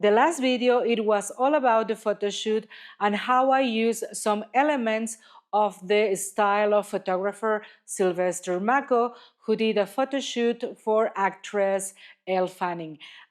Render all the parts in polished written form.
The last video, it was all about the photo shoot and how I use some elements of the style of photographer Szilveszter Makó, who did a photo shoot for actress Elle.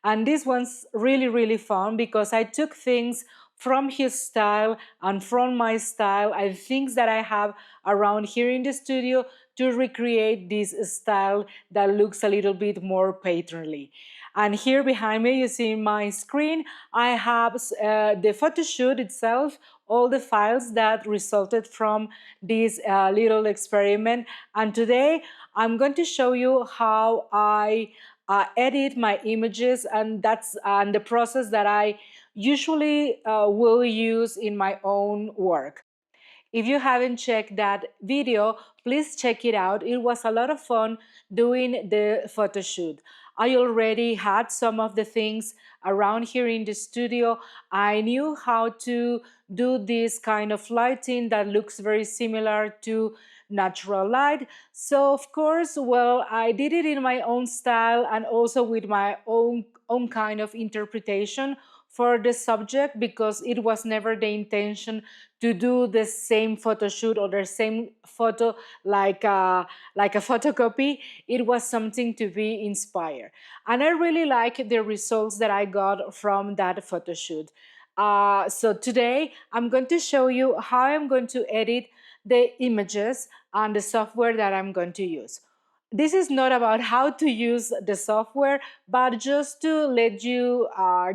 And this one's really, really fun because I took things from his style and from my style and things that I have around here in the studio to recreate this style that looks a little bit more patternly. And here behind me, you see my screen, I have the photo shoot itself, all the files that resulted from this little experiment. And today I'm going to show you how I edit my images, and that's the process that I usually will use in my own work. If you haven't checked that video, please check it out. It was a lot of fun doing the photo shoot. I already had some of the things around here in the studio. I knew how to do this kind of lighting that looks very similar to natural light. So of course, well, I did it in my own style and also with my own kind of interpretation for the subject, because it was never the intention to do the same photo shoot or the same photo like a photocopy. It was something to be inspired, and I really like the results that I got from that photo shoot. So today I'm going to show you how I'm going to edit the images and the software that I'm going to use. This is not about how to use the software, but just to let you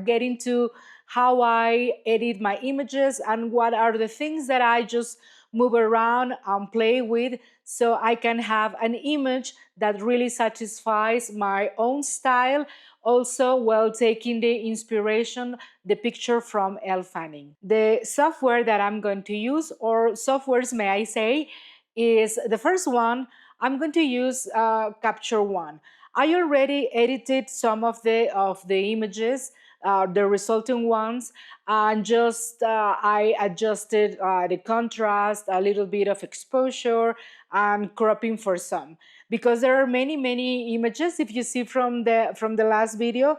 get into how I edit my images and what are the things that I just move around and play with, so I can have an image that really satisfies my own style, also while taking the inspiration, the picture from Elle. The software that I'm going to use, or softwares may I say, is the first one. I'm going to use Capture One. I already edited some of the images, the resulting ones, and just I adjusted the contrast, a little bit of exposure, and cropping for some, because there are many images, if you see from the last video.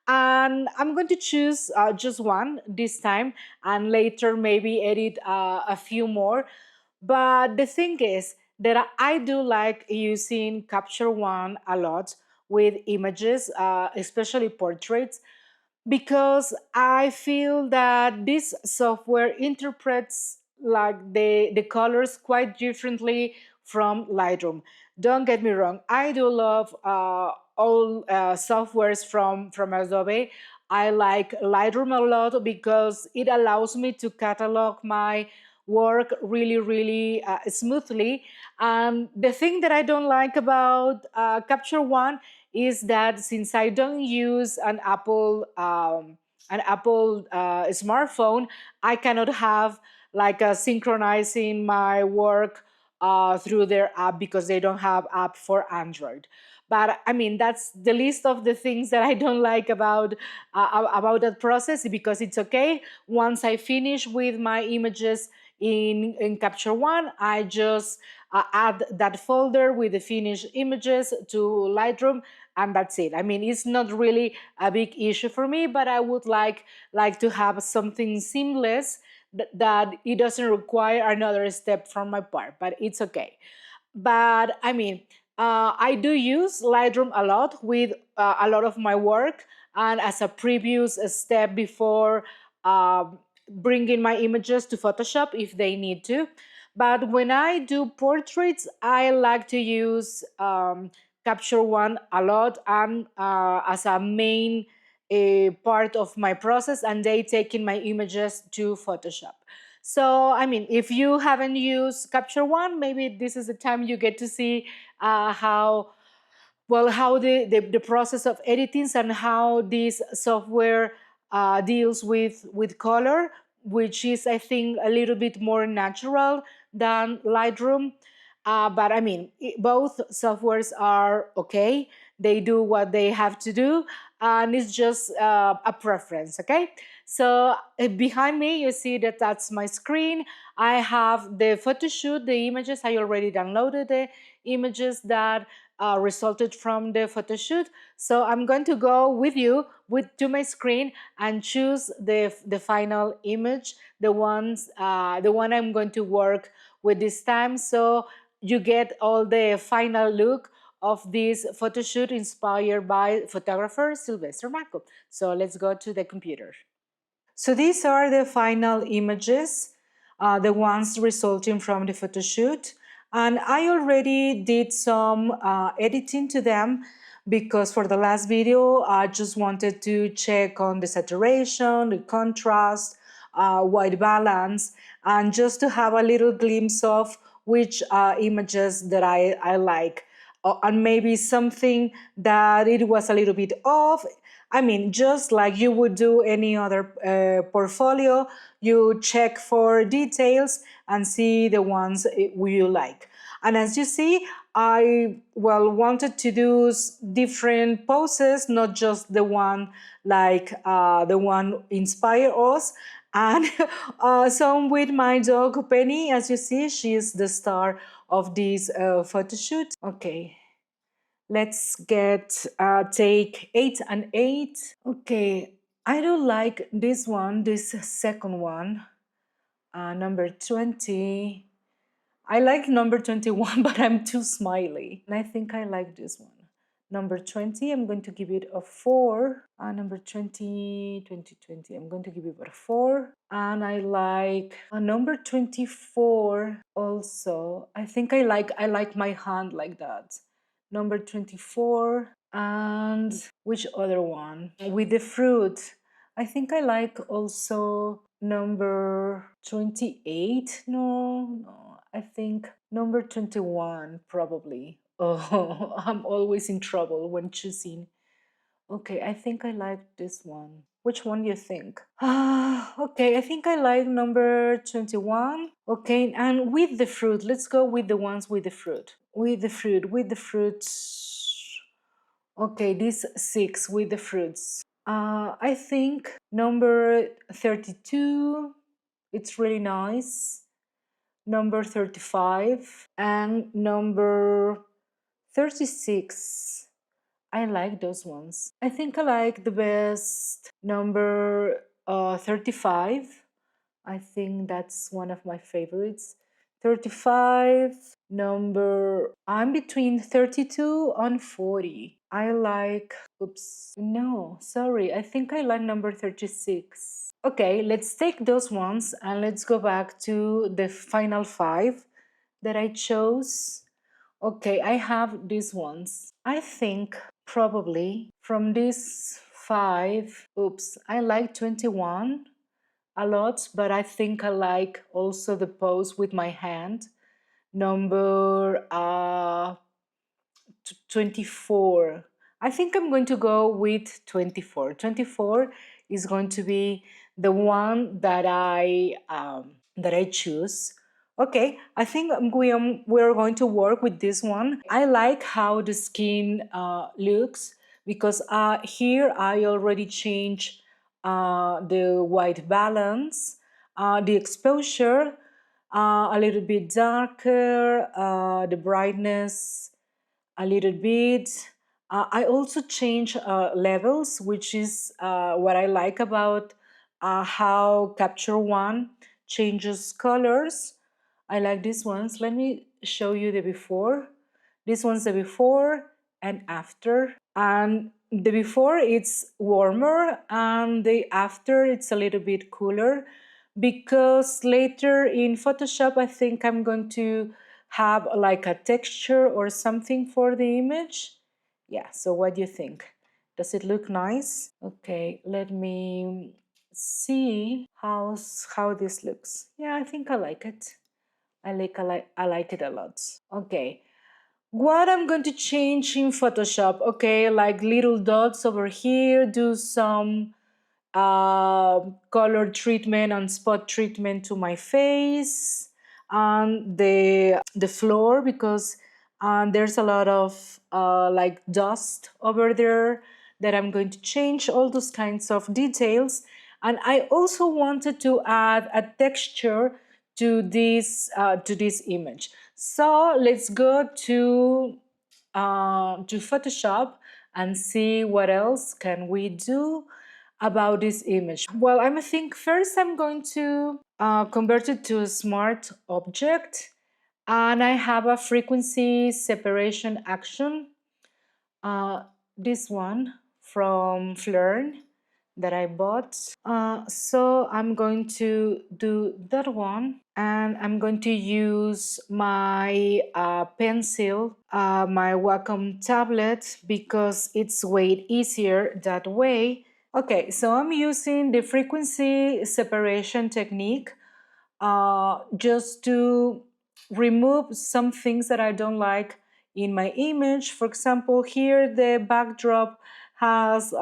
And I'm going to choose just one this time, and later maybe edit a few more. But the thing is that I do like using Capture One a lot with images, especially portraits, because I feel that this software interprets like the colors quite differently from Lightroom. Don't get me wrong, I do love all softwares from Adobe. I like Lightroom a lot because it allows me to catalog my work really smoothly. And the thing that I don't like about Capture One is that since I don't use an Apple smartphone, I cannot have like synchronizing my work through their app, because they don't have app for Android. But I mean, that's the list of the things that I don't like about that process, because it's okay. Once I finish with my images in Capture One, I just add that folder with the finished images to Lightroom, and that's it. I mean, it's not really a big issue for me, but I would like to have something seamless that it doesn't require another step from my part, but it's okay. But I mean, I do use Lightroom a lot with a lot of my work, and as a previous step before bringing my images to Photoshop if they need to. But when I do portraits, I like to use Capture One a lot, and as a main part of my process, and they taking my images to Photoshop. So, I mean, if you haven't used Capture One, maybe this is the time you get to see how how the process of editing and how this software deals with color, which is, I think, a little bit more natural than Lightroom. But I mean, both softwares are okay. They do what they have to do, and it's just a preference, okay? So behind me, you see that that's my screen. I have the photo shoot, the images. I already downloaded the images that resulted from the photo shoot. So I'm going to go with you to my screen and choose the final image, the one I'm going to work with this time. So you get all the final look of this photo shoot inspired by photographer Szilveszter Makó. So let's go to the computer. So these are the final images, the ones resulting from the photo shoot. And I already did some editing to them because for the last video, I just wanted to check on the saturation, the contrast, white balance, and just to have a little glimpse of which images that I like. And maybe something that it was a little bit off. I mean, just like you would do any other portfolio, you check for details and see the ones you like. And as you see, I wanted to do different poses, not just the one like the one inspire us. And some with my dog Penny, as you see, she is the star of this photo shoot. Okay. Let's get take 8 and 8. Okay, I don't like this one, this second one, number 20. I like number 21, but I'm too smiley. And I think I like this one. Number 20, I'm going to give it a 4. Number 20, 20, 20, I'm going to give it a 4. And I like number 24 also. I think I like my hand like that. Number 24. And which other one? With the fruit. I think I like also number 28. No, I think number 21 probably. Oh, I'm always in trouble when choosing. Okay, I think I like this one. Which one do you think? Okay, I think I like number 21. Okay, and with the fruit, let's go with the ones with the fruit. With the fruits. Okay, this 6 with the fruits. I think number 32, it's really nice. Number 35 and number 36. I like those ones. I think I like the best number 35. I think that's one of my favorites. 35, number, I'm between 32 and 40. I like, oops, no, sorry, I think I like number 36. Okay, let's take those ones and let's go back to the final 5 that I chose. Okay, I have these ones. I think probably from these 5, oops, I like 21 a lot, but I think I like also the pose with my hand. Number 24. I think I'm going to go with 24. 24 is going to be the one that I choose. Okay, I think we're going to work with this one. I like how the skin looks because here I already changed the white balance, the exposure, a little bit darker, the brightness a little bit. I also change levels, which is what I like about how Capture One changes colors. I like these ones. Let me show you the before. This one's the before and after. And the before it's warmer and the after it's a little bit cooler because later in Photoshop I think I'm going to have like a texture or something for the image. Yeah, so what do you think? Does it look nice? Okay, let me see how this looks. Yeah, I think I like it. I like it a lot. Okay, what I'm going to change in Photoshop? Okay, like little dots over here, do some color treatment and spot treatment to my face and the floor because there's a lot of like dust over there that I'm going to change, all those kinds of details. And I also wanted to add a texture to this image. So let's go to to Photoshop and see what else can we do about this image. Well, I think first I'm going to convert it to a smart object, and I have a frequency separation action. Uh, this one from Flern that I bought. So I'm going to do that one, and I'm going to use my pencil, my Wacom tablet, because it's way easier that way. Okay, so I'm using the frequency separation technique just to remove some things that I don't like in my image. For example, here the backdrop has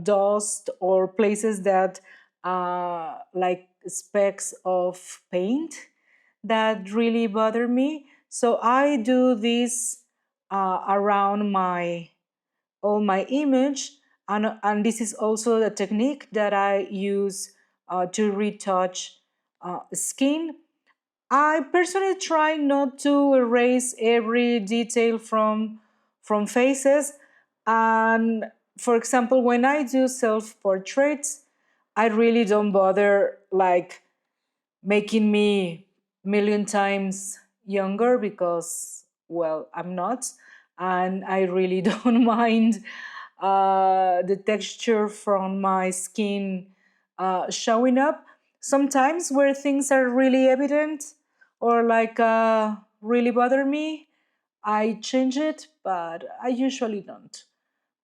dust or places that like specks of paint that really bother me. So I do this around my all my image, and this is also the technique that I use to retouch skin. I personally try not to erase every detail from faces, and for example, when I do self-portraits, I really don't bother like making me million times younger, because well, I'm not, and I really don't mind the texture from my skin showing up. Sometimes where things are really evident or like really bother me, I change it, but I usually don't.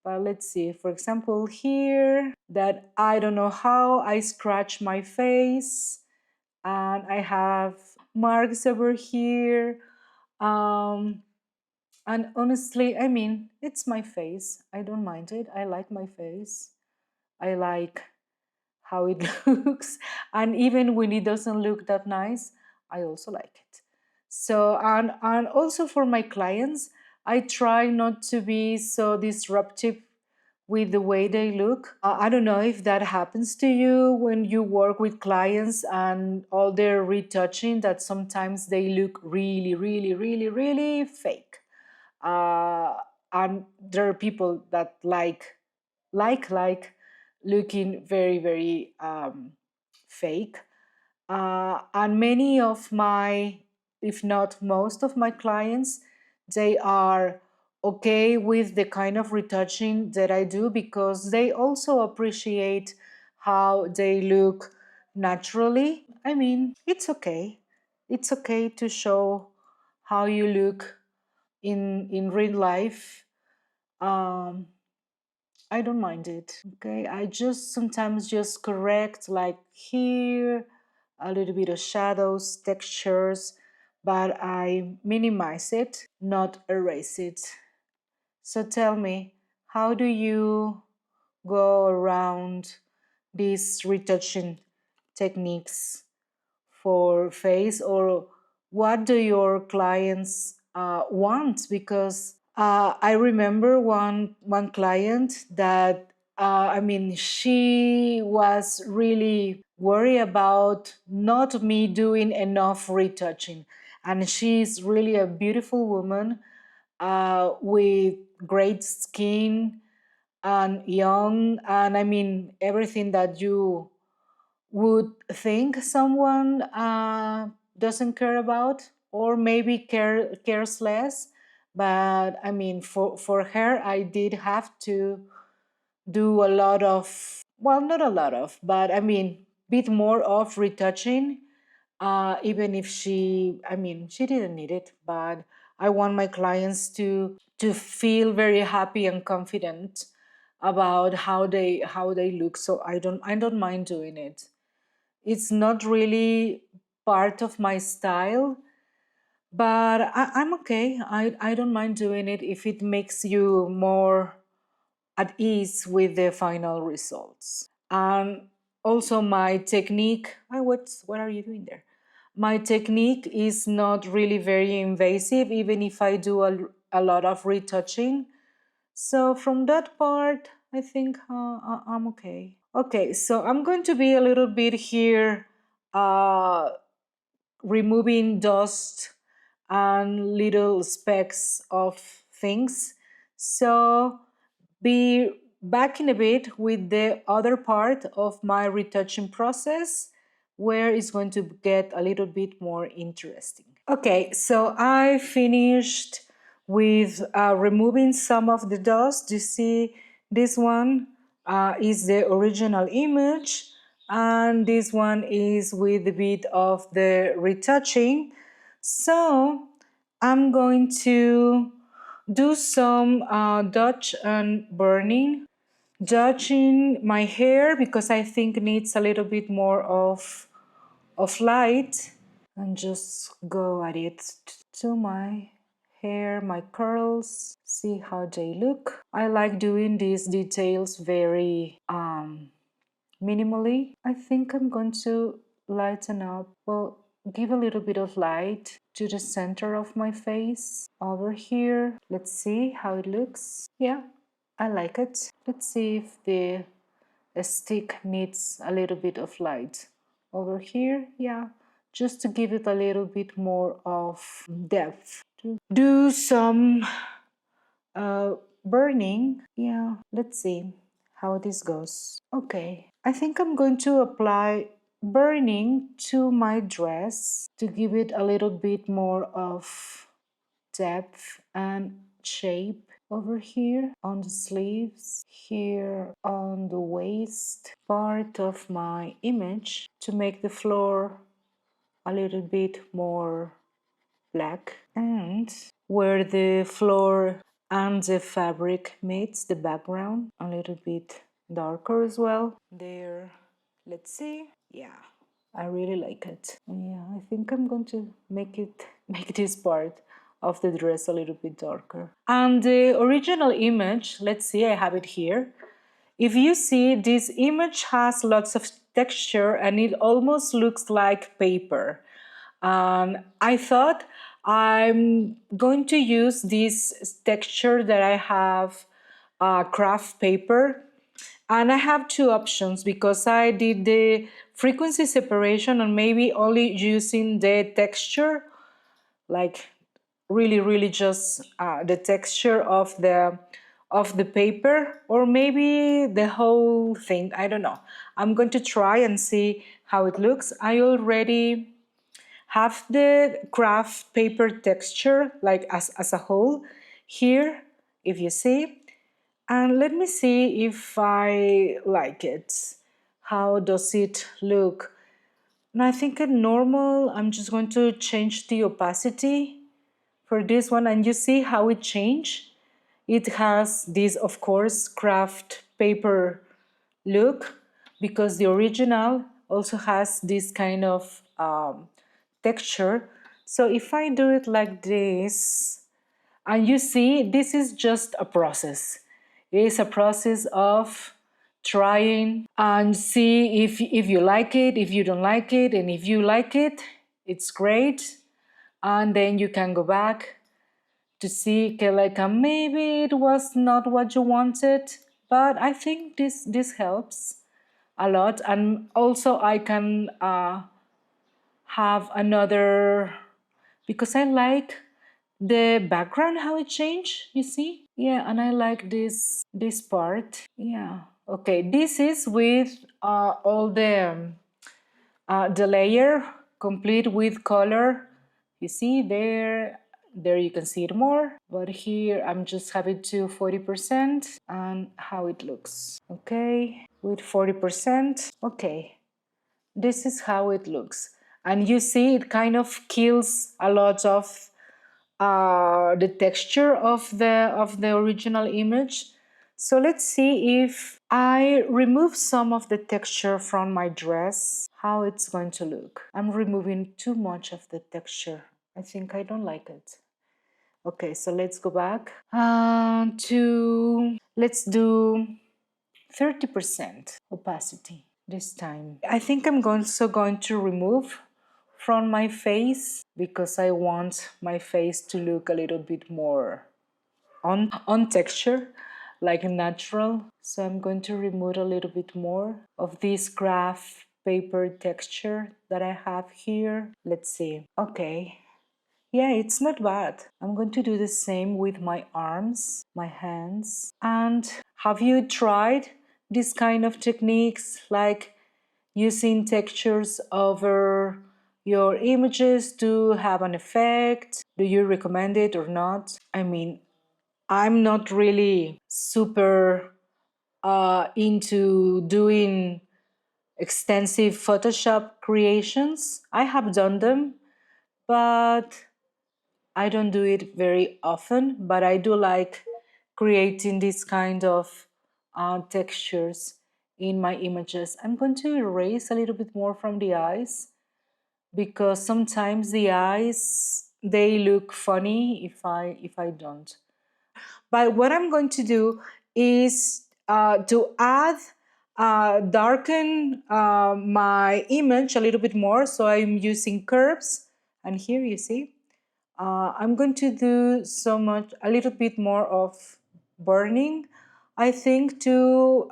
But let's see, for example, here that I don't know how I scratch my face, and I have marks over here. Um, and honestly, I mean, it's my face. I don't mind it. I like my face. I like how it looks. And even when it doesn't look that nice, I also like it. So, and also for my clients, I try not to be so disruptive with the way they look. I don't know if that happens to you when you work with clients and all their retouching, that sometimes they look really, really, really, really fake. Uh, and there are people that like looking very, very fake. And many of my, if not most of my clients, they are okay with the kind of retouching that I do, because they also appreciate how they look naturally. I mean, it's okay. It's okay to show how you look in real life. Um, I don't mind it. Okay, I just sometimes just correct like here a little bit of shadows, textures, but I minimize it, not erase it. So tell me, how do you go around these retouching techniques for face, or what do your clients want? Because I remember one client that I mean, she was really worried about not me doing enough retouching, and she's really a beautiful woman with great skin and young, and I mean everything that you would think someone doesn't care about, or maybe cares less. But I mean, for her, I did have to do a lot of, well, not a lot of, but I mean, bit more of retouching, even if I mean, she didn't need it, but I want my clients to feel very happy and confident about how they look. So I don't mind doing it. It's not really part of my style, but I'm okay. I don't mind doing it if it makes you more at ease with the final results. And also my technique, what are you doing there? My technique is not really very invasive, even if I do a lot of retouching. So from that part, I think I'm okay. Okay, so I'm going to be a little bit here removing dust and little specks of things. So be back in a bit with the other part of my retouching process, where it's going to get a little bit more interesting. Okay, so I finished with removing some of the dust. You see, this one is the original image, and this one is with a bit of the retouching. So I'm going to do some dodge and burning, dodging my hair because I think it needs a little bit more of light, and just go at it to my hair, my curls, see how they look. I like doing these details very minimally. I think I'm going to lighten up, well, give a little bit of light to the center of my face over here. Let's see how it looks. Yeah, I like it. Let's see if the stick needs a little bit of light over here. Yeah, just to give it a little bit more of depth. Do some burning. Yeah, let's see how this goes. Okay, I think I'm going to apply burning to my dress to give it a little bit more of depth and shape over here on the sleeves, here on the waist part of my image, to make the floor a little bit more black, and where the floor and the fabric meets the background, a little bit darker as well. There, let's see. Yeah, I really like it. Yeah, I think I'm going to make this part of the dress a little bit darker. And the original image, let's see, I have it here. If you see, this image has lots of texture and it almost looks like paper. And I thought I'm going to use this texture that I have, craft paper. And I have two options because I did the frequency separation and maybe only using the texture, like really just the texture of the paper, or maybe the whole thing. I don't know. I'm going to try and see how it looks. I already have the craft paper texture, like as a whole here, if you see. And let me see if I like it. How does it look? And I think at normal, I'm just going to change the opacity for this one, and you see how it changed. It has this, of course, craft paper look, because the original also has this kind of texture. So if I do it like this, and you see, this is just a process. It is a process of trying and see if you like it, if you don't like it, and if you like it, it's great. And then you can go back to see, okay, like maybe it was not what you wanted, but I think this helps a lot. And also I can have another, because I like the background, how it changed, you see. Yeah, and I like this part. Yeah, okay, this is with all the layer complete with color. You see there you can see it more, but here I'm just having to 40% and how it looks. Okay, with 40%. Okay, this is how it looks. And you see it kind of kills a lot of the texture of the original image. So let's see if I remove some of the texture from my dress, how it's going to look. I'm removing too much of the texture. I think I don't like it. Okay, so let's go back let's do 30% opacity this time. I think I'm also going to remove from my face because I want my face to look a little bit more on texture, like natural. So I'm going to remove a little bit more of this craft paper texture that I have here. Let's see. Okay, Yeah, it's not bad. I'm going to do the same with my arms, my hands. And have you tried this kind of techniques, like using textures over your images to have an effect? Do you recommend it or not? I mean, I'm not really super into doing extensive Photoshop creations. I have done them, but I don't do it very often. But I do like creating this kind of textures in my images. I'm going to erase a little bit more from the eyes because sometimes the eyes they look funny if I don't. But what I'm going to do is to add darken my image a little bit more. So I'm using curves, and here you see I'm going to do a little bit more of burning, I think, to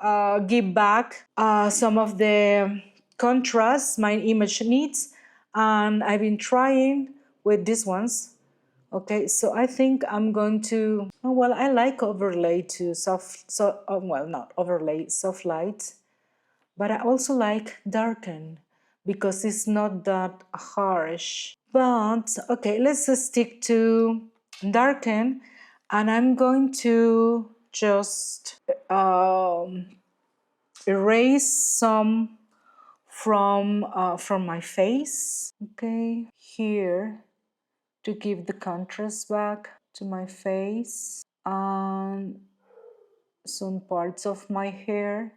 give back some of the contrast my image needs. And I've been trying with these ones. Okay, so I think I'm going to, oh, well, I like overlay too, well, not overlay, soft light, but I also like darken because it's not that harsh. But okay, let's just stick to darken, and I'm going to just erase some from my face. Okay, here to give the contrast back to my face, and some parts of my hair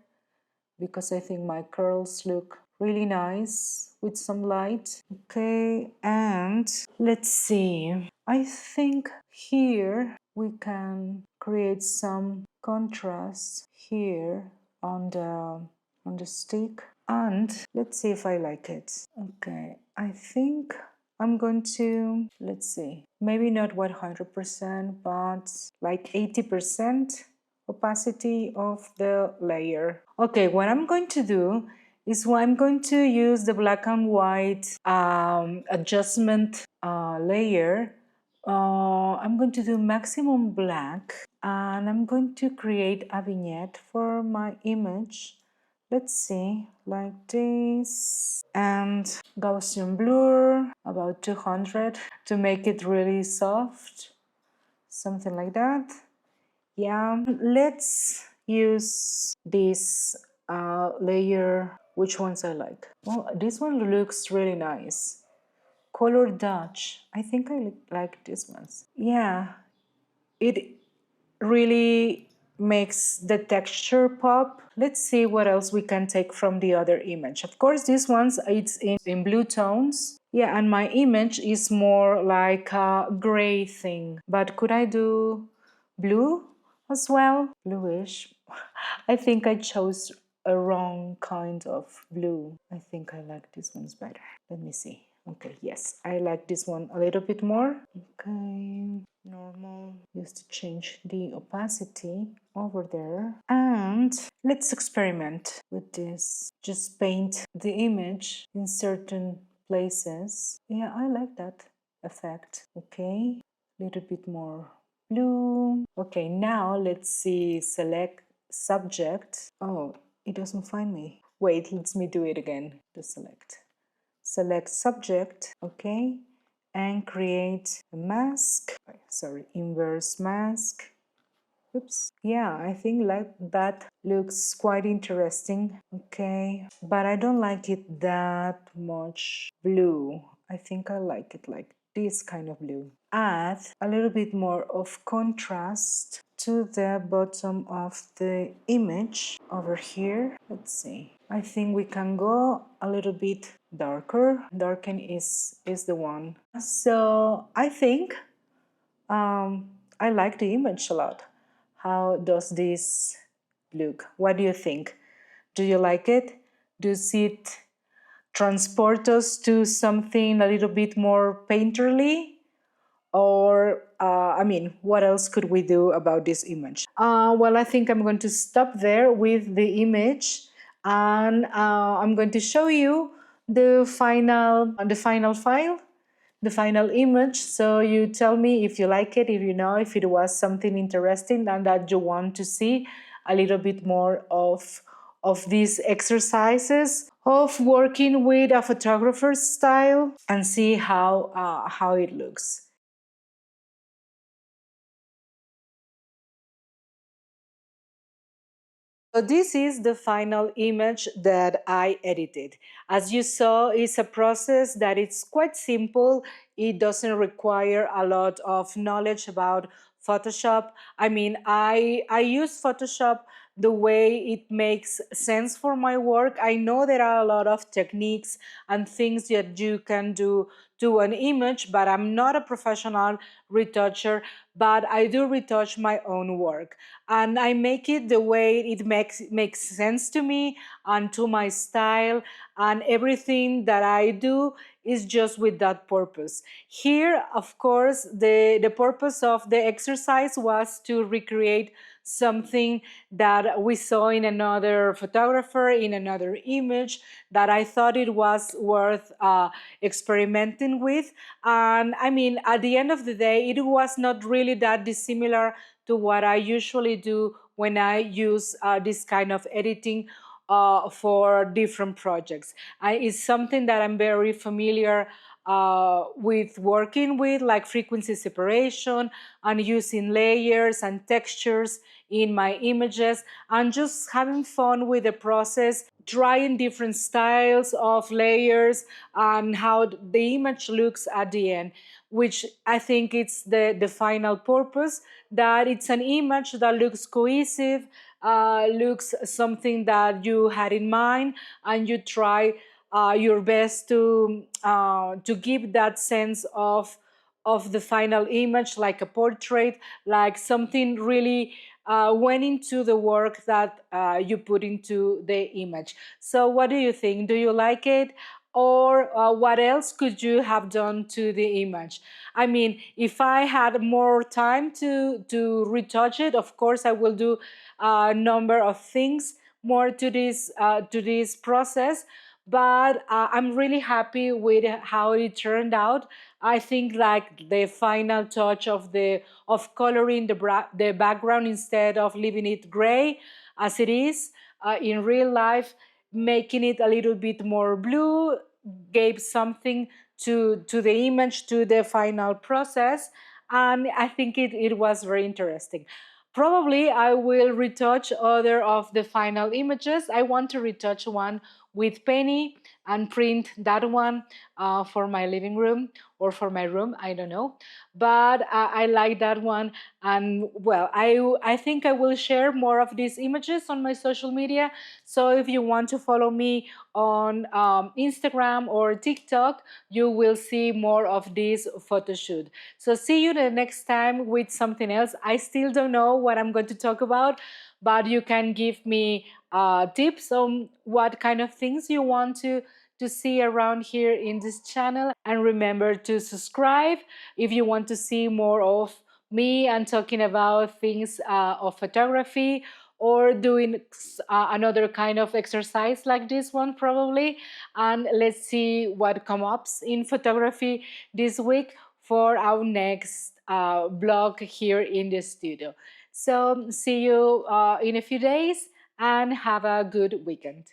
because I think my curls look really nice with some light. Okay, and let's see. I think here we can create some contrast here on the stick, and let's see if I like it. Okay, I think I'm going to, let's see, maybe not 100%, but like 80% opacity of the layer. Okay, what I'm going to do is I'm going to use the black and white adjustment layer. I'm going to do maximum black, and I'm going to create a vignette for my image. Let's see, like this, and Gaussian blur about 200 to make it really soft, something like that. Yeah, let's use this layer. Which ones I like? Well, this one looks really nice. Color Dutch. I think I like these ones. Yeah, it really makes the texture pop. Let's see what else we can take from the other image. Of course, this one's it's in blue tones. Yeah, and my image is more like a gray thing. But could I do blue as well? Bluish. I think I chose a wrong kind of blue. I think I like this one's better. Let me see. Okay, yes, I like this one a little bit more. Okay, normal. Just to change the opacity over there. And let's experiment with this. Just paint the image in certain places. Yeah, I like that effect. Okay, a little bit more blue. Okay, now let's see, select subject. Oh, it doesn't find me. Wait, let me do it again to select. Select subject, okay, and create a mask. Sorry, inverse mask. Oops. Yeah, I think like that looks quite interesting. Okay, but I don't like it that much blue. I think I like it like this kind of blue. Add a little bit more of contrast to the bottom of the image over here. Let's see. I think we can go a little bit darker. Darken is the one. So I think I like the image a lot. How does this look? What do you think? Do you like it? Does it transport us to something a little bit more painterly? Or, I mean, what else could we do about this image? Well, I think I'm going to stop there with the image, and I'm going to show you the final file the final image. So you tell me if you like it, if you know, if it was something interesting and that you want to see a little bit more of these exercises of working with a photographer's style and see how it looks. So this is the final image that I edited. As you saw, it's a process that it's quite simple. It doesn't require a lot of knowledge about Photoshop. I mean, I use Photoshop the way it makes sense for my work. I know there are a lot of techniques and things that you can do to an image, but I'm not a professional retoucher, but I do retouch my own work and I make it the way it makes sense to me and to my style, and everything that I do is just with that purpose. Here, of course, the purpose of the exercise was to recreate something that we saw in another photographer, in another image, that I thought it was worth experimenting with. And I mean, at the end of the day, it was not really that dissimilar to what I usually do when I use this kind of editing for different projects. It's something that I'm very familiar with working with, like frequency separation and using layers and textures in my images and just having fun with the process, trying different styles of layers and how the image looks at the end, which I think it's the final purpose, that it's an image that looks cohesive, looks something that you had in mind, and you try your best to give that sense of the final image, like a portrait, like something really went into the work that you put into the image. So, what do you think? Do you like it? Or what else could you have done to the image? I mean, if I had more time to retouch it, of course, I will do a number of things more to this process. But I'm really happy with how it turned out. I think like the final touch of coloring the background instead of leaving it gray as it is in real life, making it a little bit more blue, gave something to the image, to the final process, and I think it was very interesting. Probably I will retouch other of the final images. I want to retouch one with Penny and print that one for my living room or for my room, I don't know. But I like that one. And well, I think I will share more of these images on my social media. So if you want to follow me on Instagram or TikTok, you will see more of this photo shoot. So see you the next time with something else. I still don't know what I'm going to talk about, but you can give me tips on what kind of things you want to see around here in this channel. And remember to subscribe if you want to see more of me and talking about things of photography or doing another kind of exercise like this one probably. And let's see what comes up in photography this week for our next blog here in the studio. So see you in a few days and have a good weekend.